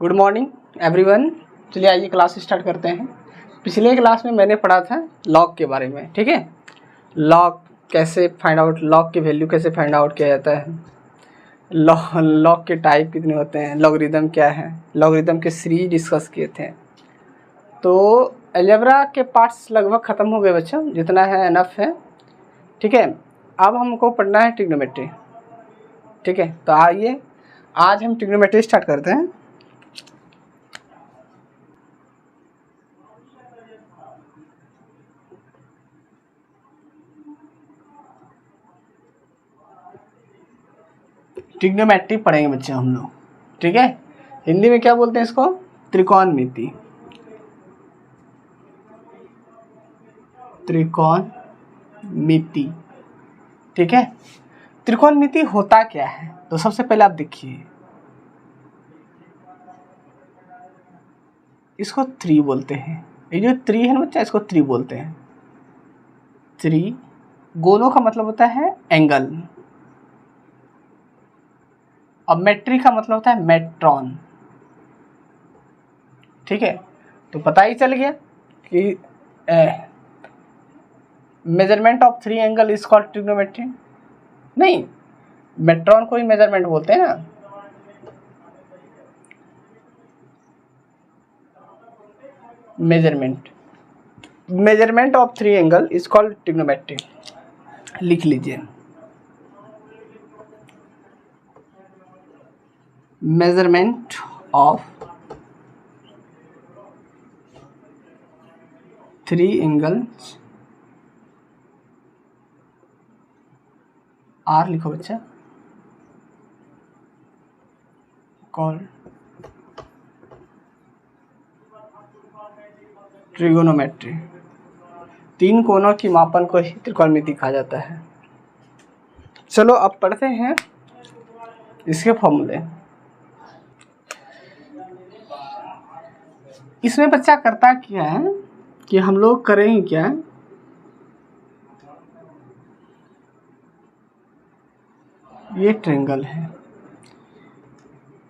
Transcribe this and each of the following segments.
Good morning everyone. चलिए आइए class start करते हैं। पिछले क्लास में मैंने पढ़ा था लॉग के बारे में, ठीक है। लॉग कैसे फाइंड आउट, लॉग की वैल्यू कैसे फाइंड आउट किया जाता है, लॉग के टाइप कितने होते हैं, लॉगरिदम क्या है, लॉगरिदम के सीरीज डिस्कस किए थे। तो अलजेब्रा के पार्ट्स लगभग ख़त्म हो गए बच्चों, जितना है एनफ है, ठीक है। अब हमको पढ़ना है ट्रिग्नोमेट्री, ठीक है। तो आइए आज हम ट्रिग्नोमेट्री स्टार्ट करते हैं। ट्रिग्नोमेट्री पढ़ेंगे बच्चे हम लोग, ठीक है। हिंदी में क्या बोलते हैं इसको? त्रिकोणमिति। त्रिकोणमिति, ठीक है। त्रिकोणमिति होता क्या है? तो सबसे पहले आप देखिए, इसको त्रि बोलते हैं। ये जो त्रि है ना बच्चा, इसको त्रि बोलते हैं। त्रि गोलों का मतलब होता है एंगल, और मेट्री का मतलब होता है मेट्रॉन, ठीक है। तो पता ही चल गया कि measurement of three angle is called trigonometry. नहीं, मेट्रॉन को ही मेजरमेंट बोलते हैं ना। Measurement of three angle is called trigonometry. लिख लीजिए, measurement of three angles are लिखो बच्चा, कॉल्ड ट्रिगोनोमेट्री। तीन कोणों की मापन को ही त्रिकोणमिति कहा जाता है। चलो अब पढ़ते हैं इसके फॉर्मूले। इसमें बच्चा करता क्या है कि हम लोग करेंगे क्या, ये ट्रायंगल है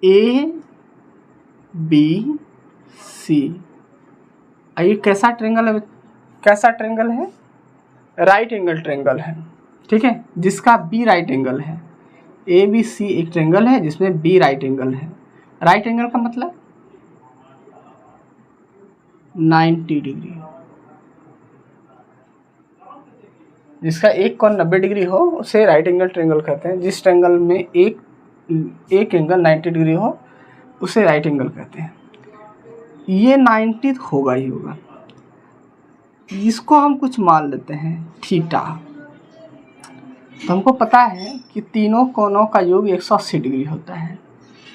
ए बी सी। ये कैसा ट्रायंगल है? कैसा ट्रायंगल है? राइट एंगल ट्रायंगल है, ठीक है, जिसका बी राइट एंगल है। ए बी सी एक ट्रायंगल है जिसमें बी राइट एंगल है। राइट एंगल का मतलब 90 डिग्री, जिसका एक कोण 90 डिग्री हो उसे राइट एंगल ट्रायंगल कहते हैं। जिस ट्रायंगल में एक एंगल 90 डिग्री हो उसे राइट एंगल कहते हैं। ये 90 होगा ही होगा। इसको हम कुछ मान लेते हैं थीटा। तो हमको पता है कि तीनों कोणों का योग 180 डिग्री होता है।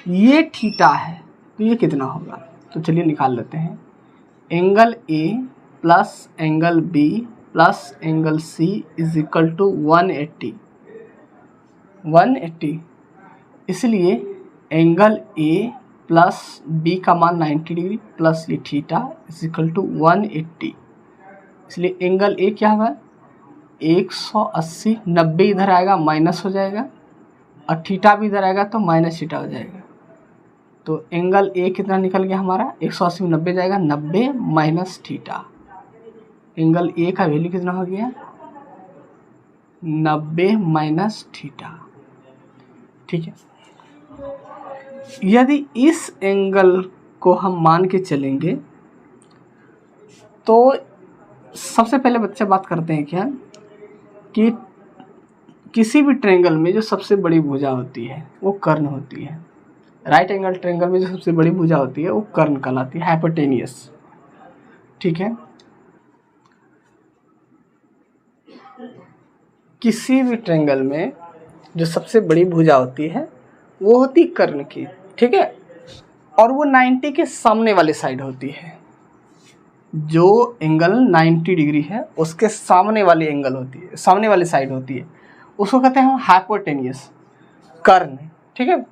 ये थीटा है, तो ये कितना होगा? तो चलिए निकाल लेते हैं। Angle A plus angle B plus angle C is equal to 180। इसलिए एंगल ए प्लस बी का मान 90 डिग्री प्लस ये थीटा इज इक्वल टू 180। इसलिए एंगल ए क्या होगा? 180। 90 इधर आएगा माइनस हो जाएगा, और थीटा भी इधर आएगा तो माइनस थीटा हो जाएगा। तो एंगल ए कितना निकल गया हमारा? 180 में 90 जाएगा, 90 माइनस थीटा। एंगल ए का वैल्यू कितना हो गया? 90 माइनस थीटा, ठीक है। यदि इस एंगल को हम मान के चलेंगे तो सबसे पहले बच्चे बात करते हैं क्या कि किसी भी ट्रायंगल में जो सबसे बड़ी भुजा होती है वो कर्ण होती है। राइट एंगल ट्रायंगल में जो सबसे बड़ी भुजा होती है वो कर्ण कहलाती है, हाइपोटेनियस, ठीक है। किसी भी ट्रायंगल में जो सबसे बड़ी भुजा होती है वो होती कर्ण की, ठीक है, और वो 90 के सामने वाले साइड होती है। जो एंगल 90 डिग्री है उसके सामने वाली एंगल होती है, सामने वाली साइड होती है, उसको कहते हैं हाइपोटेनियस, कर्ण, ठीक है।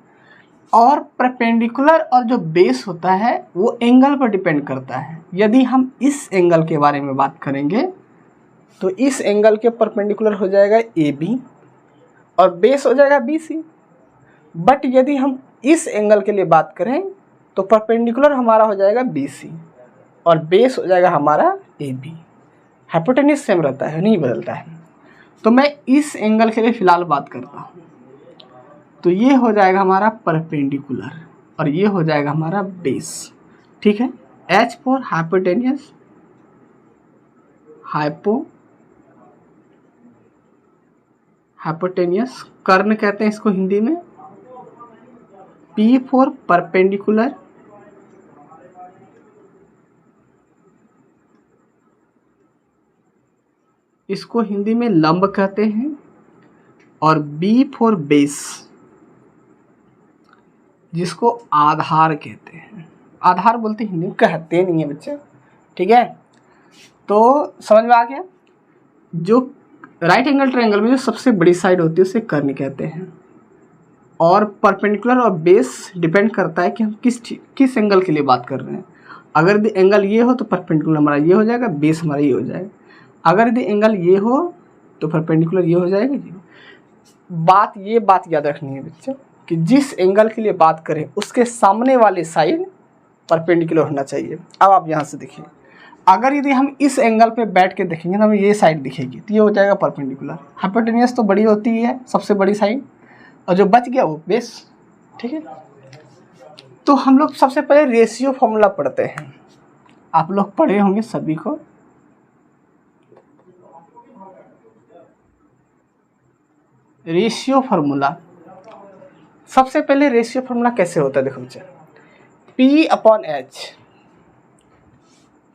और परपेंडिकुलर और जो बेस होता है वो एंगल पर डिपेंड करता है। यदि हम इस एंगल के बारे में बात करेंगे तो इस एंगल के परपेंडिकुलर हो जाएगा ए बी और बेस हो जाएगा बी सी। बट यदि हम इस एंगल के लिए बात करें तो परपेंडिकुलर हमारा हो जाएगा BC और बेस हो जाएगा हमारा AB। हाइपोटेन्यूज सेम रहता है, नहीं बदलता है। तो मैं इस एंगल के लिए फिलहाल बात करता हूँ। तो ये हो जाएगा हमारा परपेंडिकुलर और ये हो जाएगा हमारा बेस। ठीक है, H फॉर हाइपोटेन्यूज, हाइपोटेन्यूस कर्ण कहते हैं इसको हिंदी में। P फॉर परपेंडिकुलर, इसको हिंदी में लंब कहते हैं। और B फॉर बेस, जिसको आधार कहते हैं। आधार बोलते हिंदी में, कहते नहीं है बच्चे। ठीक है, तो समझ में आ गया। जो राइट एंगल ट्रायंगल में जो सबसे बड़ी साइड होती है उसे कर्ण कहते हैं। और परपेंडिकुलर और बेस डिपेंड करता है कि हम किस एंगल के लिए बात कर रहे हैं। अगर यदि एंगल ये हो तो परपेंडिकुलर हमारा ये हो जाएगा, बेस हमारा ये हो जाएगा। अगर यदि एंगल ये हो तो परपेंडिकुलर ये हो जाएगा जी। ये बात याद रखनी है बच्चों कि जिस एंगल के लिए बात करें उसके सामने वाले साइड परपेंडिकुलर होना चाहिए। अब आप यहाँ से देखिए, अगर यदि हम इस एंगल पे बैठ के देखेंगे तो हमें ये साइड दिखेगी, तो ये हो जाएगा परपेंडिकुलर। हाइपोटेन्यूस तो बड़ी होती है, सबसे बड़ी साइड, और जो बच गया वो बेस। ठीक है, तो हम लोग सबसे पहले रेशियो फॉर्मूला पढ़ते हैं। आप लोग पढ़े होंगे सभी को। रेशियो फार्मूला, सबसे पहले रेशियो फार्मूला कैसे होता है देखो बच्चे, P/H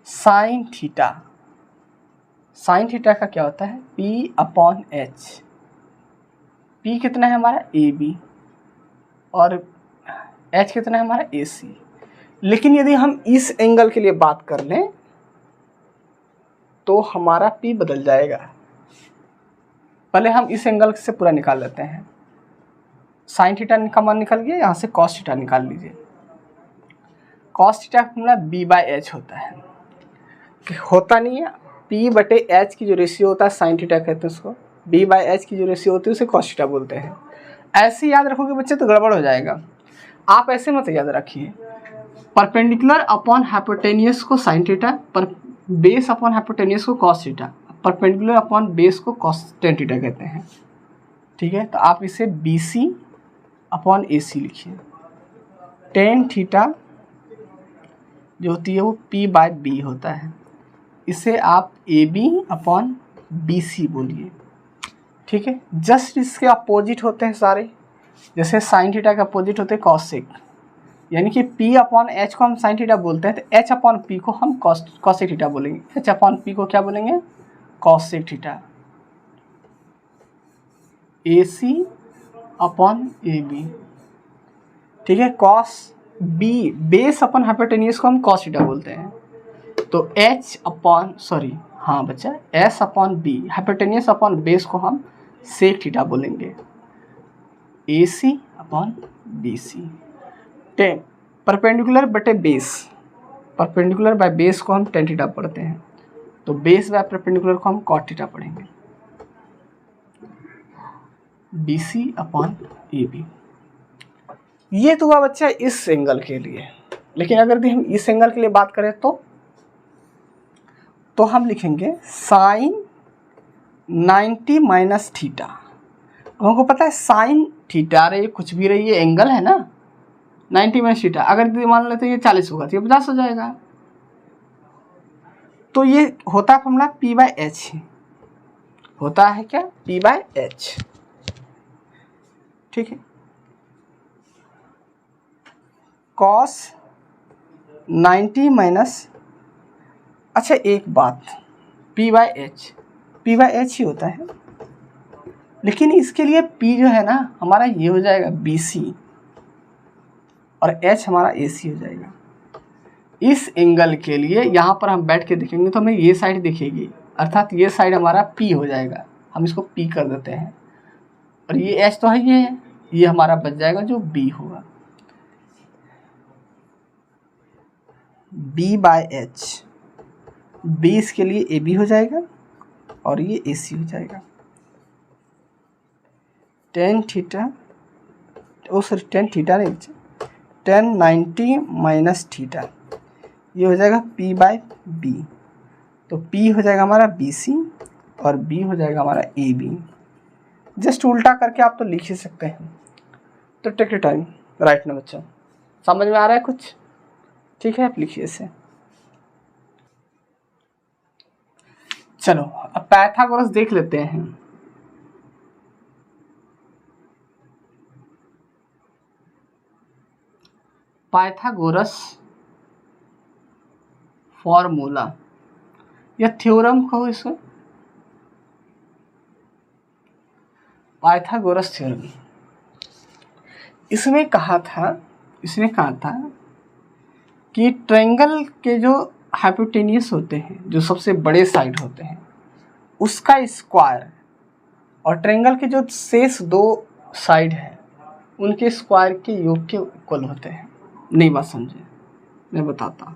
sine theta. Sine theta का क्या होता है, P/H। P कितना है हमारा AB और H कितना है हमारा AC। लेकिन यदि हम इस एंगल के लिए बात कर लें तो हमारा P बदल जाएगा। पहले हम इस एंगल से पूरा निकाल लेते हैं। साइन थीटा का मान निकल गया, यहाँ से कॉस थीटा निकाल लीजिए। कॉस थीटा का फॉर्मूला B/H होता है, होता नहीं है। P/H की जो रेशियो होता है साइन थीटा कहते हैं उसको, B/H की जो रेशियो होती है उसे कॉस थीटा बोलते हैं। ऐसे याद रखोगे बच्चे तो गड़बड़ हो जाएगा। आप ऐसे मत याद रखिए, परपेंडिकुलर अपॉन हाइपोटेन्यूस को साइन थीटा, पर बेस अपॉन हाइपोटेन्यूस को cos theta, perpendicular upon base को कॉस टेन थीटा कहते हैं। ठीक है, तो आप इसे BC/AC लिखिए। टेन थीटा जो होती है वो P/B होता है, इसे आप AB/BC बोलिए। ठीक है, जस्ट इसके अपोजिट होते हैं सारे। जैसे साइन थीटा के अपोजिट होते हैं कॉसेक, यानी कि P/H को हम साइन थीटा बोलते हैं तो H/P को हम कॉसेक थीटा बोलेंगे। H/P को क्या बोलेंगे, कॉसेक थीटा। AC/AB। ठीक है, कॉस B बेस अपन हाइपोटेन्यूस को हम कॉस थीटा बोलते हैं। तो S/B हाइपोटेन्यूस अपॉन बेस को हम सेक थीटा बोलेंगे। AC/BC। परपेंडिकुलर बटे बेस, परपेंडिकुलर बाय बेस को हम टेन थीटा पढ़ते हैं, तो बेस बाय परपेंडिकुलर को हम कॉट थीटा पढ़ेंगे। BC/AB। ये तो हुआ बच्चा इस एंगल के लिए। लेकिन अगर हम इस एंगल के लिए बात करें तो हम लिखेंगे साइन 90 माइनस थीटा। हमको पता है साइन थीटा रही कुछ भी रही, ये एंगल है ना, 90 माइनस थीटा। अगर मान लेते हैं ये 40 होगा तो ये 50 हो जाएगा। तो ये होता है फॉर्मूला P/H, होता है क्या, P/H। ठीक है, कॉस 90 माइनस, अच्छा एक बात, P/H ही होता है, लेकिन इसके लिए P जो है ना हमारा ये हो जाएगा BC और H हमारा AC हो जाएगा। इस एंगल के लिए यहाँ पर हम बैठ के देखेंगे तो हमें ये साइड दिखेगी, अर्थात ये साइड हमारा P हो जाएगा। हम इसको P कर देते हैं और ये H तो है, ये हमारा बच जाएगा जो B होगा। B/H, B इसके लिए AB हो जाएगा और ये AC हो जाएगा। टेन थीटा नहीं, tan 90 माइनस थीटा, ये हो जाएगा P/B। तो P हो जाएगा हमारा BC और B हो जाएगा हमारा AB। जस्ट उल्टा करके आप तो लिख ही सकते हैं, तो टेक योर टाइम, राइट ना बच्चा। समझ में आ रहा है कुछ? ठीक है, आप लिखिए इसे। चलो अब पाइथागोरस देख लेते हैं। पाइथागोरस फॉर्मूला या थ्योरम कहो इसको, पाइथागोरस थ्योरम। इसने कहा था कि ट्रायंगल के जो हाइपोटेनियस होते हैं, जो सबसे बड़े साइड होते हैं, उसका स्क्वायर और ट्रायंगल के जो शेष दो साइड हैं उनके स्क्वायर के योग के इक्वल होते हैं। नहीं बात समझे? मैं बताता।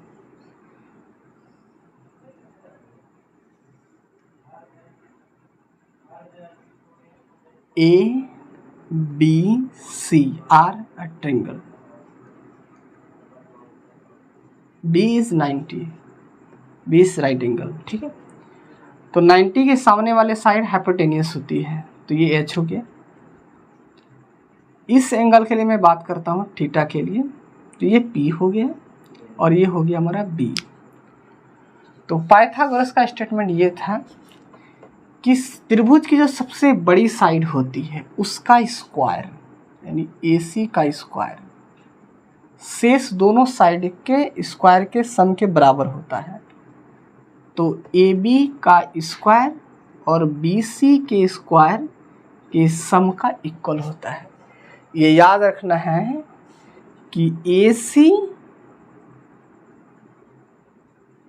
ABC are a triangle. B is 90, B is right angle, ठीक है। तो 90 के सामने वाले साइड हाइपोटेनियस होती है, तो ये H हो गया। इस एंगल के लिए मैं बात करता हूँ थीटा के लिए, तो ये P हो गया और ये हो गया हमारा B। तो पाइथागोरस का स्टेटमेंट ये था कि त्रिभुज की जो सबसे बड़ी साइड होती है उसका स्क्वायर यानी AC का स्क्वायर शेष दोनों साइड के स्क्वायर के सम के बराबर होता है। तो AB का स्क्वायर और BC के स्क्वायर के सम का इक्वल होता है। ये याद रखना है कि AC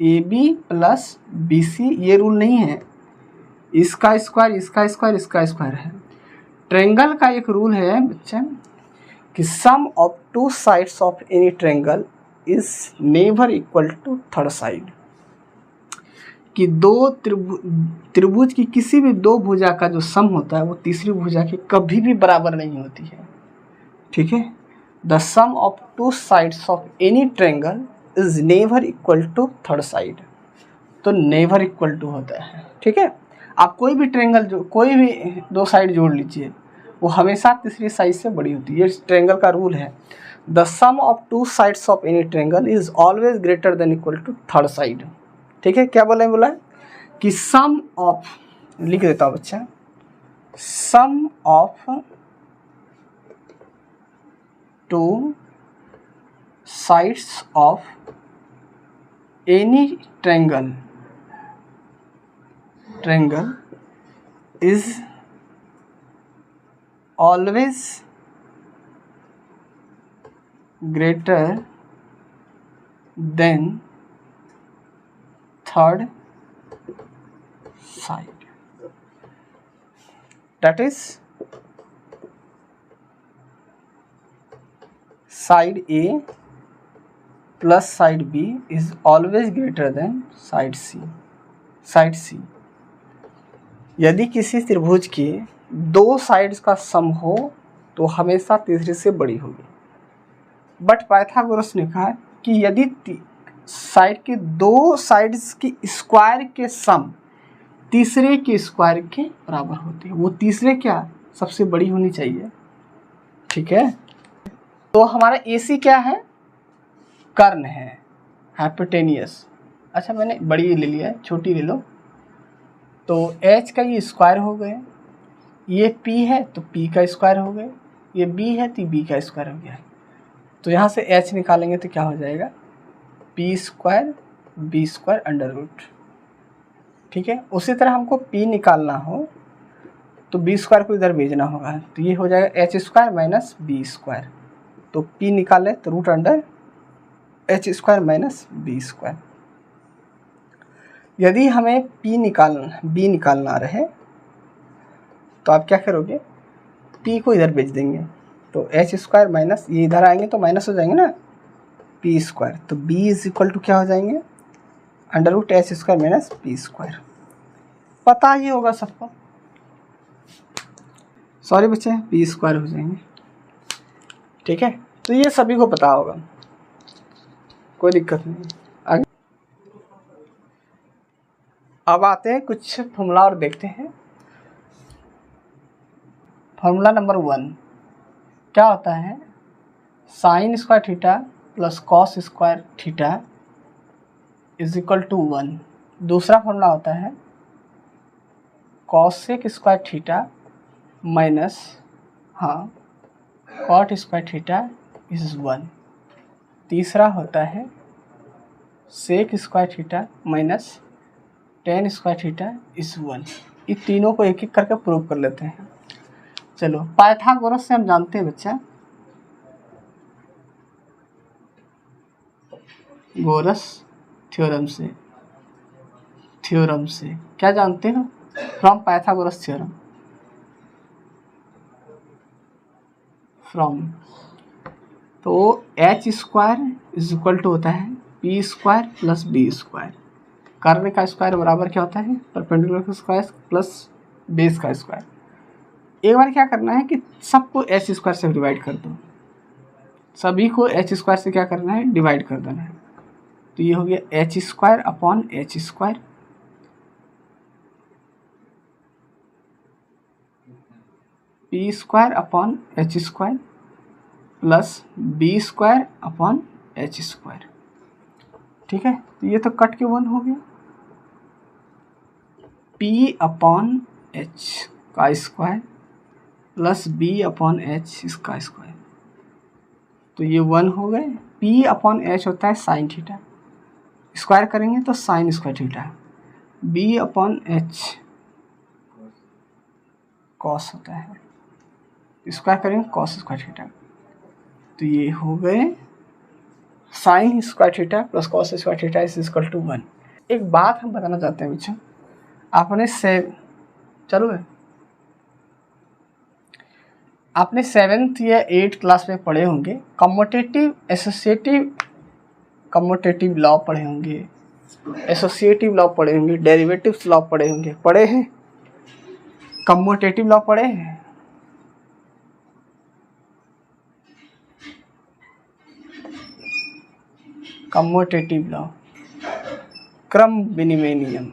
AB प्लस BC ये रूल नहीं है, इसका स्क्वायर इसका स्क्वायर इसका स्क्वायर है। ट्रायंगल का एक रूल है बच्चे कि sum of two sides of any triangle is never equal to third side, कि दो त्रिभुज की किसी भी दो भुजा का जो सम होता है वो तीसरी भुजा की कभी भी बराबर नहीं होती है, ठीक है। The sum of two sides of any triangle is never equal to third side, तो नेवर इक्वल टू होता है, ठीक है। आप कोई भी ट्रायंगल जो कोई भी दो साइड जोड़ लीजिए वो हमेशा तीसरी साइड से बड़ी होती है, ये ट्रायंगल का रूल है। The sum of two sides of any triangle is always greater than equal to third side, ठीक है। क्या बोला है कि सम ऑफ, लिख देता हूँ बच्चा, sum of two sides of any triangle is always greater than third side, that is side A plus side B is always greater than side C। यदि किसी त्रिभुज के दो साइड्स का सम हो तो हमेशा तीसरी से बड़ी होगी। बट पाइथागोरस ने कहा कि यदि साइड के दो साइड्स की स्क्वायर के सम तीसरे के स्क्वायर के बराबर होती है, वो तीसरे क्या सबसे बड़ी होनी चाहिए, ठीक है। तो हमारा AC क्या है? कर्ण है, हाइपोटेनियस। अच्छा मैंने बड़ी ले लिया है, छोटी ले लो। तो H का ये स्क्वायर हो गए, ये P है तो P का स्क्वायर हो गए, ये B है तो B का स्क्वायर हो गया। तो यहाँ से H निकालेंगे तो क्या हो जाएगा? P square B square under root, ठीक है। उसी तरह हमको P निकालना हो तो B स्क्वायर को इधर भेजना होगा, तो ये हो जाएगा H square minus B square. तो P निकाले तो root under H square minus B square. यदि हमें B निकालना रहे तो आप क्या करोगे? P को इधर भेज देंगे, तो H स्क्वायर माइनस ये इधर आएंगे तो माइनस हो जाएंगे ना, P स्क्वायर। तो B इज इक्वल टू क्या हो जाएंगे? Under root H square minus P square. पता ही होगा सबको, सॉरी बच्चे, P स्क्वायर हो जाएंगे, ठीक है। तो ये सभी को पता होगा, कोई दिक्कत नहीं। आगे अब आते हैं कुछ फॉर्मूला और देखते हैं। फॉर्मूला नंबर 1 क्या होता है, sine square theta plus cos square theta is equal to 1। दूसरा फॉर्मूला होता है cosec square theta minus cot square theta is 1। तीसरा होता है sec square theta minus tan square theta is 1। ये तीनों को एक एक करके प्रूव कर लेते हैं। चलो पाइथागोरस से हम जानते हैं बच्चा, गोरस थ्योरम से क्या जानते हो, फ्रॉम पाइथागोरस थ्योरम, फ्रॉम, तो H square is equal to होता है P square plus B square. कर्ण का स्क्वायर बराबर क्या होता है, परपेंडिकुलर का स्क्वायर प्लस बेस का स्क्वायर। एक बार क्या करना है कि सबको एच स्क्वायर से डिवाइड कर दो, सभी को एच स्क्वायर से क्या करना है, डिवाइड कर देना है। तो ये हो गया H square upon H square P square upon H square plus B square upon H square. ठीक है, तो ये तो कट के 1 हो गया, पी अपॉन एच का square plus B upon H इसका स्क्वायर, तो ये 1 हो गए। पी अपॉन एच होता है साइन थीटा, स्क्वायर करेंगे तो sine square theta, B upon H cos होता है, स्क्वायर करेंगे कॉस स्क्वायर थीटा, तो ये हो गए sine square theta plus cos square theta is equal to 1। एक बात हम बताना चाहते हैं बच्चों, आपने आपने 7th या 8th क्लास में पढ़े होंगे कम्यूटेटिव एसोसिएटिव, कम्यूटेटिव लॉ पढ़े होंगे, एसोसिएटिव लॉ पढ़े होंगे, डेरिवेटिव्स लॉ पढ़े होंगे, पढ़े हैं, कम्यूटेटिव लॉ पढ़े हैं। कम्यूटेटिव लॉ, क्रम विनिमय नियम,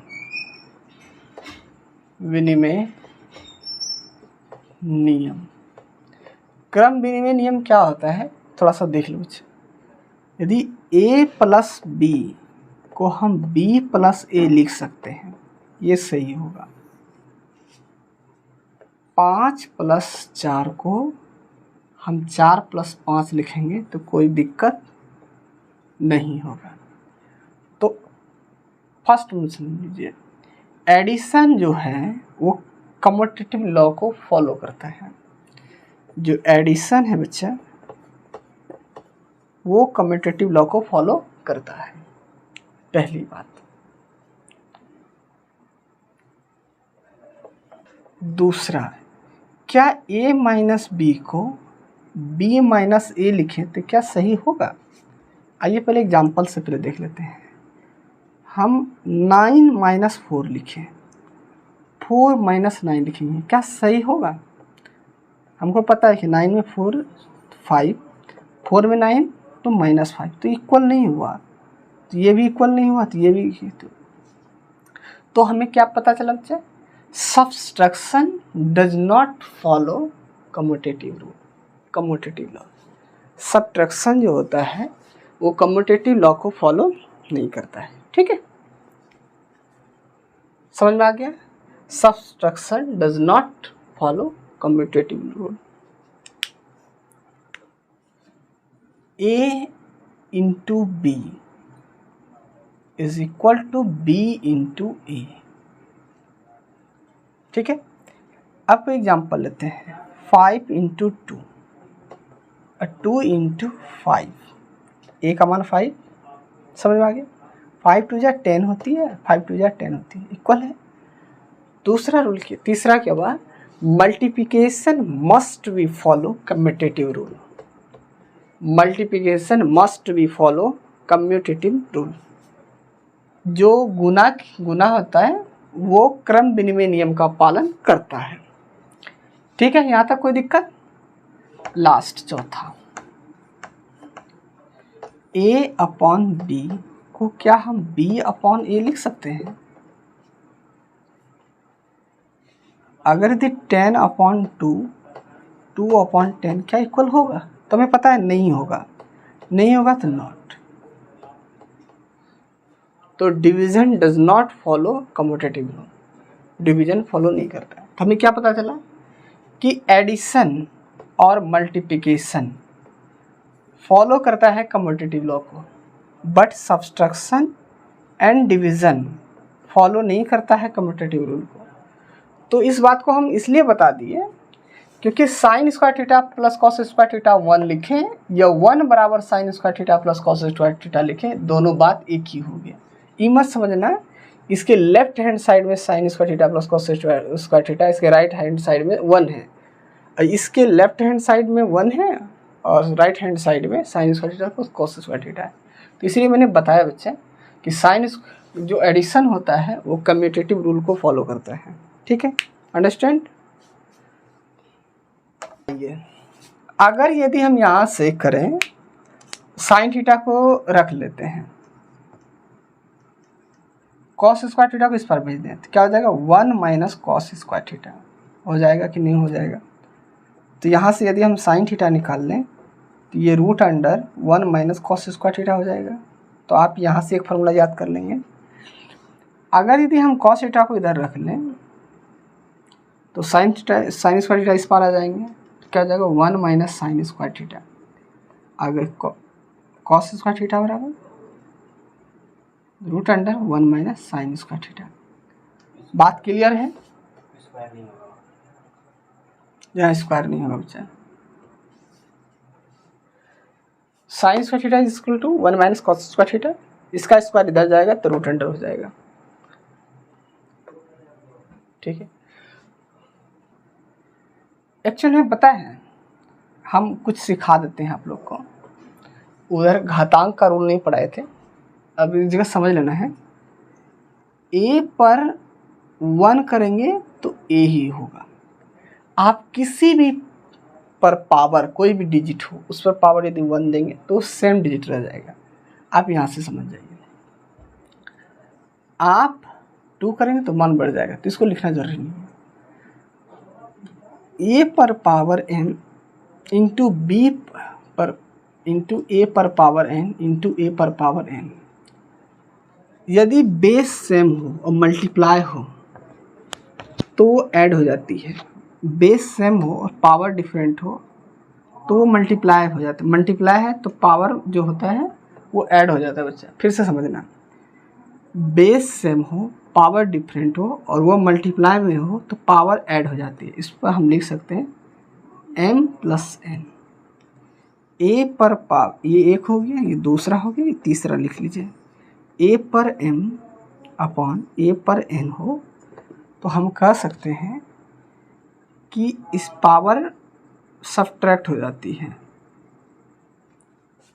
क्रम विनिमय नियम क्या होता है, थोड़ा सा देख लो। यदि a प्लस बी को हम b प्लस ए लिख सकते हैं, ये सही होगा। 5 प्लस 4 को हम 4 प्लस 5 लिखेंगे तो कोई दिक्कत नहीं होगा। तो फर्स्ट रूल समझ लीजिए, एडिशन जो है वो कम्यूटेटिव लॉ को फॉलो करता है। जो एडिशन है बच्चा वो कम्यूटेटिव लॉ को फॉलो करता है, पहली बात। दूसरा, क्या a माइनस बी को b माइनस ए लिखें तो क्या सही होगा? आइए पहले एग्जाम्पल से पहले देख लेते हैं। हम 9 माइनस 4 लिखें, 4 माइनस 9 लिखेंगे, क्या सही होगा? हमको पता है कि 9 में 4 5, 4 में 9 तो -5, तो इक्वल नहीं हुआ, तो ये भी इक्वल नहीं हुआ, तो ये भी तो हमें क्या पता चला बच्चा? Subtraction does not follow commutative rule, commutative law. Subtraction जो होता है वो कम्यूटेटिव लॉ को फॉलो नहीं करता है। ठीक है, समझ में आ गया? Subtraction does not follow commutative rule. a into B is equal to b into A. ठीक है, अब कोई एग्जाम्पल लेते हैं। 5 इंटू 2 और 2 इंटू 5, ए का मान 5, समझ में आ गया? 5 2 जा 10 होती है, 5 2 जा 10 होती है, इक्वल है। दूसरा रूल क्या, तीसरा क्या हुआ? Multiplication must be follow commutative rule, multiplication must be follow commutative rule. जो गुना होता है वो क्रम विनिमय नियम का पालन करता है। ठीक है, यहाँ तक कोई दिक्कत? लास्ट चौथा, a अपॉन b को क्या हम b अपॉन a लिख सकते हैं? अगर यदि 10 अपॉन 2 अपॉन 10 क्या इक्वल होगा? तो हमें पता है नहीं होगा, नहीं होगा तो नॉट। तो division does not follow commutative law, division follow नहीं करता। तो हमें क्या पता चला कि एडिशन और मल्टीप्लिकेशन फॉलो करता है कम्यूटेटिव लॉ को, but subtraction and division follow नहीं करता है कम्यूटेटिव रूल को। तो इस बात को हम इसलिए बता दिए क्योंकि sign square theta plus cos square theta 1 लिखें या 1 बराबर sign square theta plus cos square theta लिखें, दोनों बात एक ही होगी। ये मत समझना इसके लेफ्ट हैंड साइड में sign square theta plus cos square theta, इसके राइट हैंड साइड में 1 है, इसके लेफ्ट हैंड साइड में 1 है और राइट हैंड साइड में sign square theta plus cos square theta है। तो इसलिए मैंने बताया बच्चे कि साइन जो एडिशन होता है वो कम्यूटेटिव रूल को फॉलो करता है। ठीक है, अंडरस्टैंड? अगर यदि हम यहाँ से करें साइन थीटा को रख लेते हैं, कॉस स्क्वायर थीटा को इस पर भेज दें तो क्या हो जाएगा? 1 माइनस कॉस स्क्वायर थीटा हो जाएगा कि नहीं हो जाएगा? तो यहाँ से यदि हम साइन थीटा निकाल लें तो ये root under 1 minus cos square theta हो जाएगा। तो आप यहाँ से एक फार्मूला याद कर लेंगे। अगर यदि हम कॉस थीटा को इधर रख लें तो साइन स्क्वायर थीटा इस पार आ जाएंगे, तो क्या हो जाएगा? 1 माइनस साइन स्क्वायर थीटा। अगर कॉस स्क्वायर थीटा बराबर root under 1 minus sine square theta. बात क्लियर है? यहाँ स्क्वायर नहीं होगा बच्चा। Sine square theta is equal to 1 minus cos square theta, इसका स्क्वायर इधर जाएगा तो रूट अंडर हो जाएगा। ठीक है, एक्चुअली में पता है हम कुछ सिखा देते हैं आप लोग को। उधर घातांक का रूल नहीं पढ़ाए थे, अब इस जगह समझ लेना है। a पर 1 करेंगे तो a ही होगा। आप किसी भी पर पावर कोई भी डिजिट हो उस पर पावर यदि 1 देंगे तो सेम डिजिट रह जाएगा। आप यहाँ से समझ जाइए। आप 2 करेंगे तो मान बढ़ जाएगा, तो इसको लिखना जरूरी नहीं है। a पर पावर n इंटू b पर इंटू a पर पावर n इंटू a पर पावर n, यदि बेस सेम हो और मल्टीप्लाई हो तो वो ऐड हो जाती है। बेस सेम हो और पावर डिफरेंट हो तो वो मल्टीप्लाई हो जाता है। मल्टीप्लाई है तो पावर जो होता है वो ऐड हो जाता है बच्चा। फिर से समझना, बेस सेम हो, पावर डिफरेंट हो और वो मल्टीप्लाई में हो तो पावर ऐड हो जाती है। इस पर हम लिख सकते हैं m प्लस n। a पर पावर, ये एक हो गया, ये दूसरा हो गया, ये तीसरा लिख लीजिए। a पर m अपॉन a पर n हो तो हम कह सकते हैं कि इस पावर सब्ट्रैक्ट हो जाती है।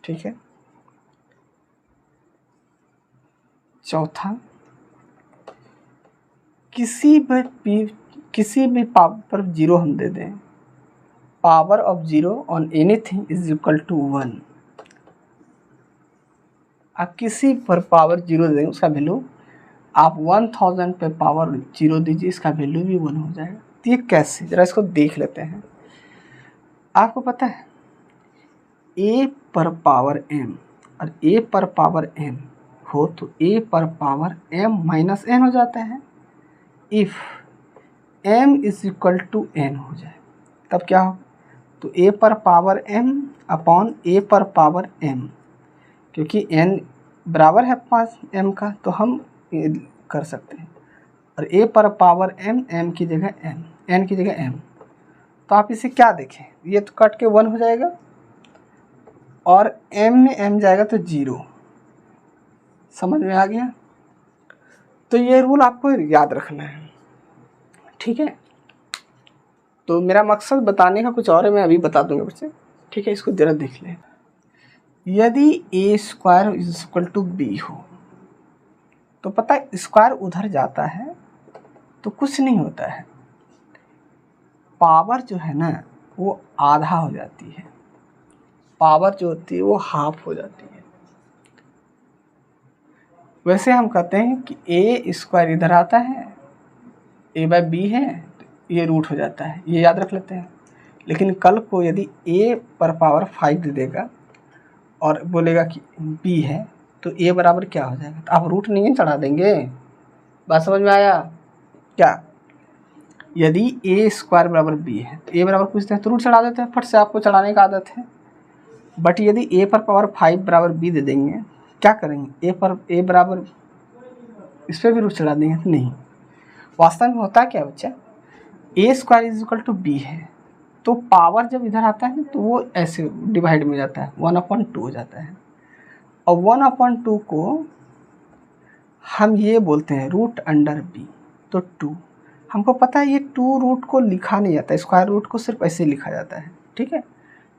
ठीक है, चौथा, किसी भी पावर पर 0 हम दे दें, power of 0 on anything is equal to 1। आप किसी पर पावर 0 देंगे उसका वैल्यू, आप 1000 पे पावर 0 दीजिए, इसका वैल्यू भी 1 हो जाएगा। तो ये कैसे, जरा इसको देख लेते हैं। आपको पता है a पर पावर m और a पर पावर n हो तो a पर पावर m माइनस n हो जाता है। If m is equal to n हो जाए तब क्या हो? तो a पर पावर m अपॉन a पर पावर m, क्योंकि n बराबर है 5 m का तो हम कर सकते हैं। और a पर पावर m की जगह n की जगह m, तो आप इसे क्या देखें, ये तो कट के 1 हो जाएगा और m में m जाएगा तो 0। समझ में आ गया? तो ये रूल आपको याद रखना है। ठीक है, तो मेरा मकसद बताने का कुछ और है, मैं अभी बता दूंगा बच्चे। ठीक है, इसको जरा देख लें। यदि a square is equal to b हो तो पता है स्क्वायर उधर जाता है तो कुछ नहीं होता है, पावर जो है ना वो आधा हो जाती है, पावर जो होती है वो हाफ हो जाती है। वैसे हम कहते हैं कि ए स्क्वायर इधर आता है, ए बाय बी है, तो ये रूट हो जाता है, ये याद रख लेते हैं। लेकिन कल को यदि ए पर पावर 5 दे देगा और बोलेगा कि बी है, तो ए बराबर क्या हो जाएगा, तो आप रूट नहीं चढ़ा देंगे। बात समझ में आया क्या? यदि ए स्क्वायर बराबर बी है तो ए बराबर पूछते हैं तो रूट चढ़ा देते हैं, फट से, आपको चढ़ाने का आदत है। बट यदि ए पर पावर 5 बराबर बी दे देंगे, क्या करेंगे, ए बराबर इस पर भी रूट चढ़ा देंगे? नहीं। वास्तव में होता क्या बच्चा, A square is equal to B है, तो पावर जब इधर आता है तो वो ऐसे डिवाइड में जाता है, 1/2 हो जाता है। और 1/2 को हम ये बोलते हैं रूट अंडर बी, तो 2। हमको पता है ये 2 रूट को लिखा नहीं जाता, स्क्वायर रूट को सिर्फ ऐसे लिखा जाता है, ठीक है।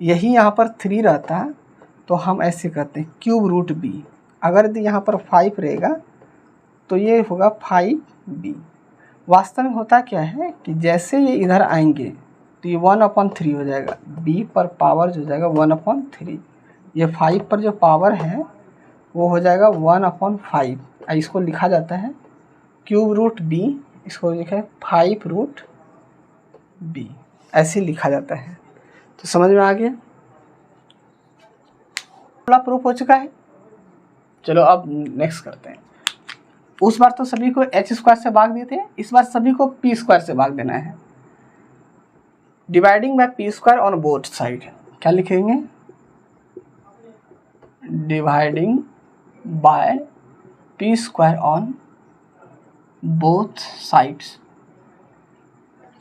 यही यहाँ पर 3 रहता है तो हम ऐसे कहते हैं क्यूब रूट बी। अगर यदि यहाँ पर 5 रहेगा तो ये होगा 5b। वास्तव में होता क्या है कि जैसे ये इधर आएंगे तो ये 1/3 हो जाएगा, b पर पावर जो हो जाएगा 1/3, ये 5 पर जो पावर है वो हो जाएगा 1/5। इसको लिखा जाता है क्यूब रूट b, इसको लिखा है 5 रूट b, ऐसे लिखा जाता है। तो समझ में आ गया, थोड़ा प्रूफ हो चुका है। चलो अब नेक्स्ट करते हैं। उस बार तो सभी को एच स्क्वायर से भाग दिए थे, इस बार सभी को पी स्क्वायर से भाग देना है। Dividing by P square on both side, क्या लिखेंगे, dividing by P square on both sides,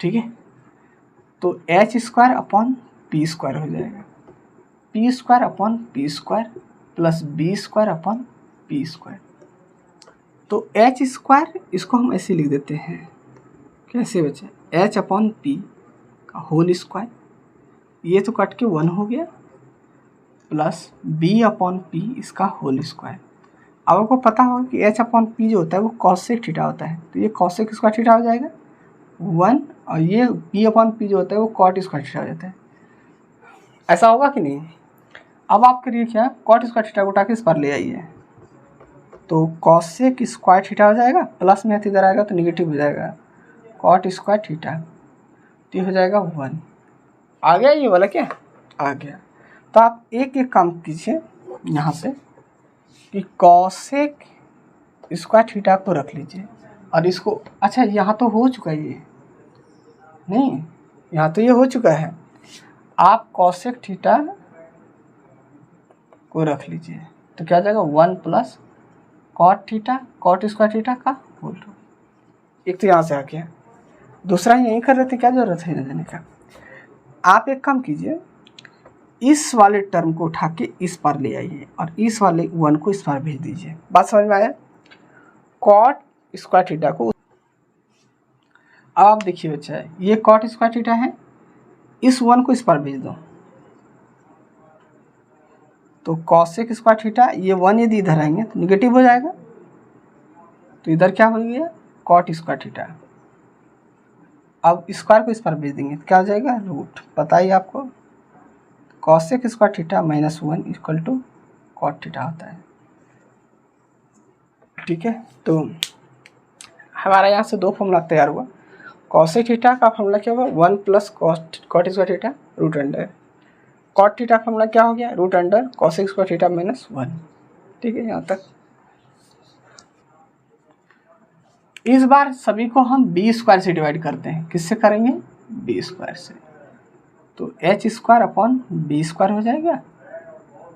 ठीक है। तो H square upon P square हो जाएगा, P square upon P square plus B square upon P square. तो एच स्क्वायर इसको हम ऐसे लिख देते हैं, कैसे बचे, एच अपॉन पी का होल स्क्वायर, ये तो कट के 1 हो गया, प्लस बी अपॉन पी इसका होल स्क्वायर। अब आपको पता होगा कि एच अपॉन पी जो होता है वो कॉसेक थीटा होता है, तो ये कॉसेक स्क्वायर थीटा हो जाएगा 1, और ये पी अपॉन पी जो होता है वो कॉट स्क्वायर थीटा हो जाता है। ऐसा होगा कि नहीं? अब आप करिए क्या, कॉट स्क्वायर थीटा को उठा के इस पर ले आइए, तो कॉसेक स्क्वायर थीटा हो जाएगा, प्लस में इधर आएगा तो निगेटिव हो जाएगा, कॉट स्क्वायर थीटा, तो ये हो जाएगा 1। आ गया ये वाला, क्या आ गया? तो आप एक एक काम कीजिए यहाँ से कि कॉसेक स्क्वायर थीटा को रख लीजिए और इसको, अच्छा यहाँ तो हो चुका है ये, नहीं यहाँ तो ये हो चुका है, आप कॉसेक थीटा को रख लीजिए तो क्या हो जाएगा 1 plus cot theta, cot square theta का होल रूट। एक तो यहाँ से आ गया, दूसरा यहीं कर रहे थे, क्या जरूरत है ना देने का। आप एक काम कीजिए, इस वाले टर्म को उठा के इस पार ले आइए और इस वाले 1 को इस पार भेज दीजिए। बात समझ में आया? कॉट स्क्वायर थीटा को, अब आप देखिए बच्चा, ये कॉट स्क्वायर थीटा है, इस 1 को इस पार भेज दो तो कॉसेक स्क्वायर थीटा, ये 1 यदि इधर आएंगे तो निगेटिव हो जाएगा, तो इधर क्या हो गया, कॉट स्क्वायर थीटा। अब स्क्वायर को इस पर भेज देंगे तो क्या हो जाएगा, रूट। पता ही आपको cosec square theta minus 1 equal to cot theta होता है, ठीक है। तो हमारा यहाँ से 2 फॉर्मूला तैयार हुआ। कॉसेक थीटा का फॉर्मूला क्या हुआ, 1 plus cot square theta root under, cot theta का फॉर्मूला क्या हो गया, root under cosec square theta minus 1, ठीक है। यहाँ तक इस बार सभी को हम बी स्क्वायर से डिवाइड करते हैं, किससे करेंगे, बी स्क्वायर से। तो H square upon B square हो जाएगा,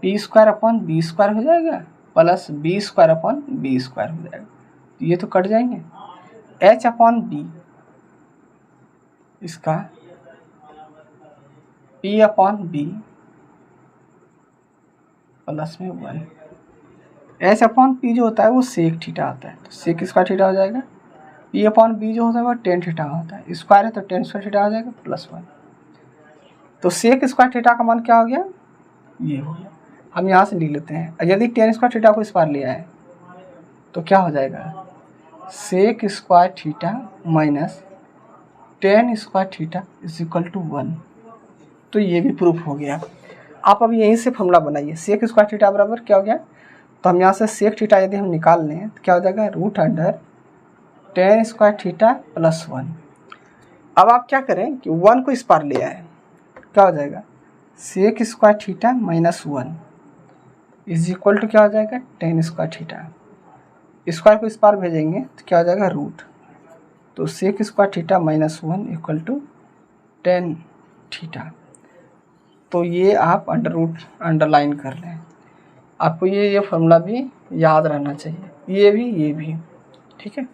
P square upon B square हो जाएगा, plus B square upon B square हो जाएगा, तो ये तो कट जाएंगे। एच अपॉन बी इसका पी अपॉन बी प्लस में 1, एच अपॉन पी जो होता है वो सेक थीटा होता है, तो सेक स्क्वायर थीटा हो जाएगा। पी अपॉन बी जो होता है वो टेन थीटा होता है, स्क्वायर है तो टेन स्क्वायर थीटा हो जाएगा प्लस 1। तो सेक स्क्वायर थीटा का मान क्या हो गया, ये हो गया। हम यहाँ से लिख लेते हैं, यदि टेन स्क्वायर थीटा को इस बार लिया है तो क्या हो जाएगा, sec square theta minus tan square theta is equal to 1। तो ये भी प्रूफ हो गया। आप अब यहीं से फॉर्मूला बनाइए, सेक स्क्वायर थीटा बराबर क्या हो गया, तो हम यहाँ से सेक थीटा यदि हम निकाल लें तो क्या हो जाएगा, root under tan square theta plus 1। अब आप क्या करें कि 1 को इस पार ले आए, क्या हो जाएगा, sec square theta minus 1 is equal to क्या हो जाएगा, टेन स्क्वायर थीटा। स्क्वायर को इस पार भेजेंगे तो क्या हो जाएगा, रूट, तो sec square theta minus 1 equal to tan theta. तो ये आप अंडर रूट अंडरलाइन कर लें। आपको ये फॉर्मूला भी याद रहना चाहिए, ये भी, ठीक है।